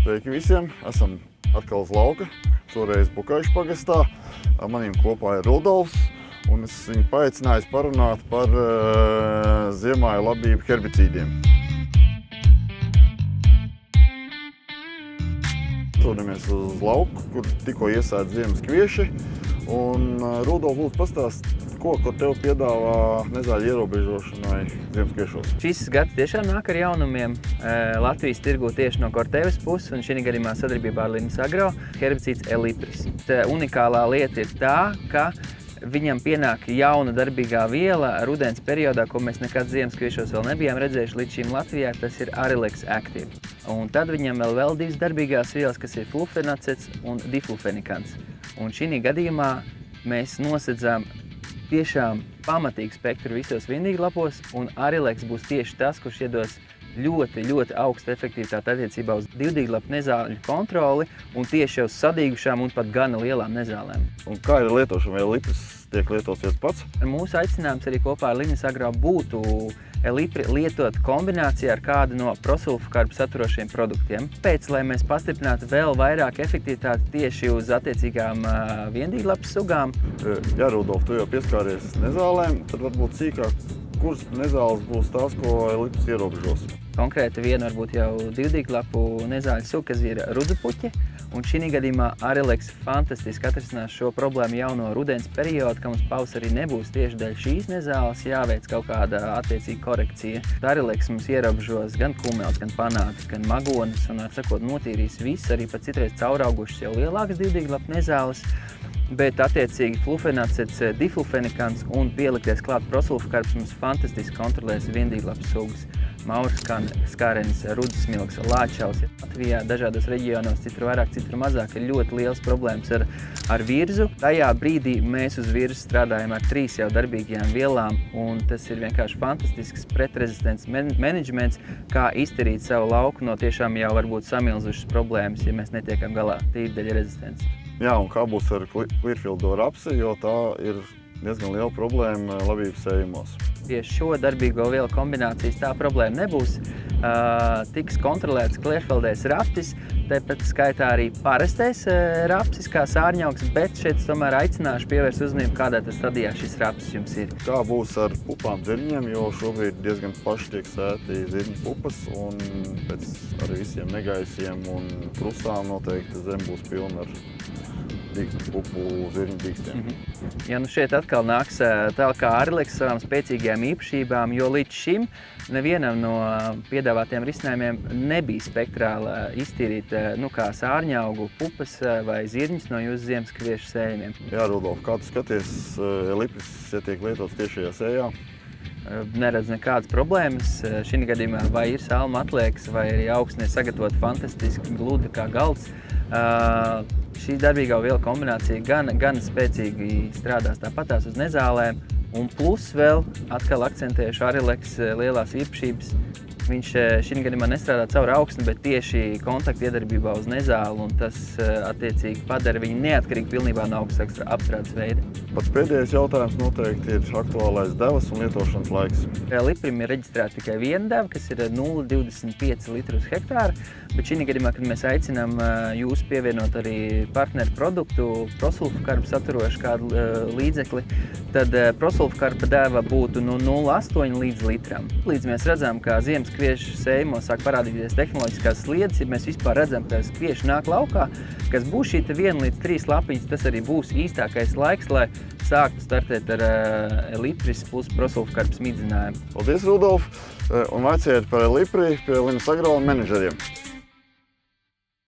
Sveiki visiem! Esam atkal uz lauka, šoreiz Bukaišu pagastā. Maniem kopā ir Rudolfs, un es viņu paicināju parunāt par ziemāju labību herbicīdiem. Atrodamies uz lauku, kur tikko iesēta ziemas kvieši. Un Rudolf, lūdzu pastāst, ko tev piedāvā nezāļu ierobežošanai ziemas kviešos? Šis gads tiešām nāk ar jaunumiem. Latvijas tirgū tieši no Cortevis puses, un šī gadījumā sadarbībā ar Linas Agro herbicīds Elipris. Unikālā lieta ir tā, ka viņam pienāk jauna darbīgā viela rudens periodā, ko mēs nekad ziemas kviešos vēl nebijām redzējuši līdz šīm Latvijā, tas ir Arilex Active. Un tad viņam vēl divas darbīgās vielas, kas ir flufenacets un diflufenikants. Un šī gadījumā mēs nosedzām tiešām pamatīgu spektru visos vindīglapos, un Arilex būs tieši tas, kurš iedos ļoti augstu efektivitāti attiecībā uz divdīglapu nezāļu kontroli un tieši uz sadīgušām un pat gana lielām nezālēm. Un kā ir lietošana? Vai Elipris tiek lietots viens pats? Mūsu aicinājums arī kopā ar Linas Agro būtu Elipri lietot kombinācijā ar kādu no prosulfokarbu saturošiem produktiem. Pēc, lai mēs pastiprinātu vēl vairāk efektivitāti tieši uz attiecīgām viendīglapas sugām. Jā, Rudolf, tu jau pieskāries nezālēm, tad varbūt sīkāk, kuras nezāles būs tās, ko Elipris ierobežos? Konkrēti viena varbūt jau divdīglapu nezāļu suga, kas ir rudzupuķi. Un šī gadījumā Arilex fantastiski atrisinās šo problēmu jau no rudens perioda, ka mums pavasarī nebūs tieši dēļ šīs nezāles jāveic kaut kāda attiecīga korekcija. Arilex mums ierobežos gan kumels, gan panātus, gan magonas un, sakot, notīrīs viss, arī pat citreiz cauraugušas jau lielākas divdīglapu nezāles. Bet attiecīgi flufenacets, diflufenikants un pielikties klāt prosulfokarbs mums fantastiski kontrolēs viendīglapas sugas. Mauras skārenis, rudzesmilks, lāčaus. Latvijā dažādos reģionos, citur vairāk, citur mazāk, ir ļoti liels problēmas ar virzu. Tajā brīdī mēs uz virzu strādājam ar 3 jau darbīgajām vielām, un tas ir vienkārši fantastisks pretrezistents menedžments, kā izterīt savu lauku no tiešām jau varbūt samilzušas problēmas, ja mēs netiekam galā tīri dēļ rezistents. Jā, un kā būs ar Clearfieldo rapsi, jo tā ir diezgan liela problēma labības sējumos. Pie šo darbīgo vielu kombinācijas tā problēma nebūs. Tiks kontrolēts Clearfieldais rapsis, tāpat skaitā arī parastais rapsis kā sārņaugs, bet šeit es tomēr aicināšu pievērst uzmanību, kādā stadijā šis rapsis jums ir. Kā būs ar pupām zirņiem, jo šobrīd diezgan paši tiek sēti zirņu pupas, un pēc ar visiem negaisiem un krustām noteikti zem būs pilna ar pupu zirņu dīkstiem. Ja nu šeit atkal nāks tālāk kā Arilex savām spēcīgajām īpašībām, jo līdz šim nevienam no piedāvātiem risinājumiem nebija spektrāli iztīrīt kā sārņaugu pupas vai zirņus no jūsu ziemas kviešu sējumiem. Jā, Rudolf, kā tu skaties, Elipris tiek lietots tiešajā sējā? Neredz nekādas problēmas. Šī gadījumā vai ir salma atliekas, vai arī augsnē sagatavot fantastiski gluda kā galds. Šī darbīgā viela kombinācija gan spēcīgi strādās tāpatās uz nezālēm, un plus vēl atkal akcentējuši Arilex lielās īpašības. Viņš šī gadījumā nestrādā caur augsni, bet tieši kontaktu iedarbībā uz nezāli, un tas attiecīgi padara viņu neatkarīgi pilnībā no augstas apstrādes veida. Pats pēdējais jautājums noteikti ir aktuālais devas un lietošanas laiks. Liprim ir reģistrēta tikai viena deva, kas ir 0,25 litru uz hektāru, bet šī gadījumā, kad mēs aicinām jūs pievienot arī partneru produktu, prosulfokarbu saturošu kādu līdzekli, tad prosulfokarba deva būtu no 0,8 līdz litram. Līdz mēs redzam, ka ziemas kviešu sējumos sāk parādīties tehnoloģiskās sliedes, ja mēs vispār redzam, ka kvieši nāk laukā, kas būs šī 1 līdz 3 lapiņas, tas arī būs īstākais laiks, lai sāktu startēt ar Elipris plus prosulfokarbu smidzinājumu. Paldies, Rudolf, un vaiciet par Elipri pie Linas Agro menedžeriem.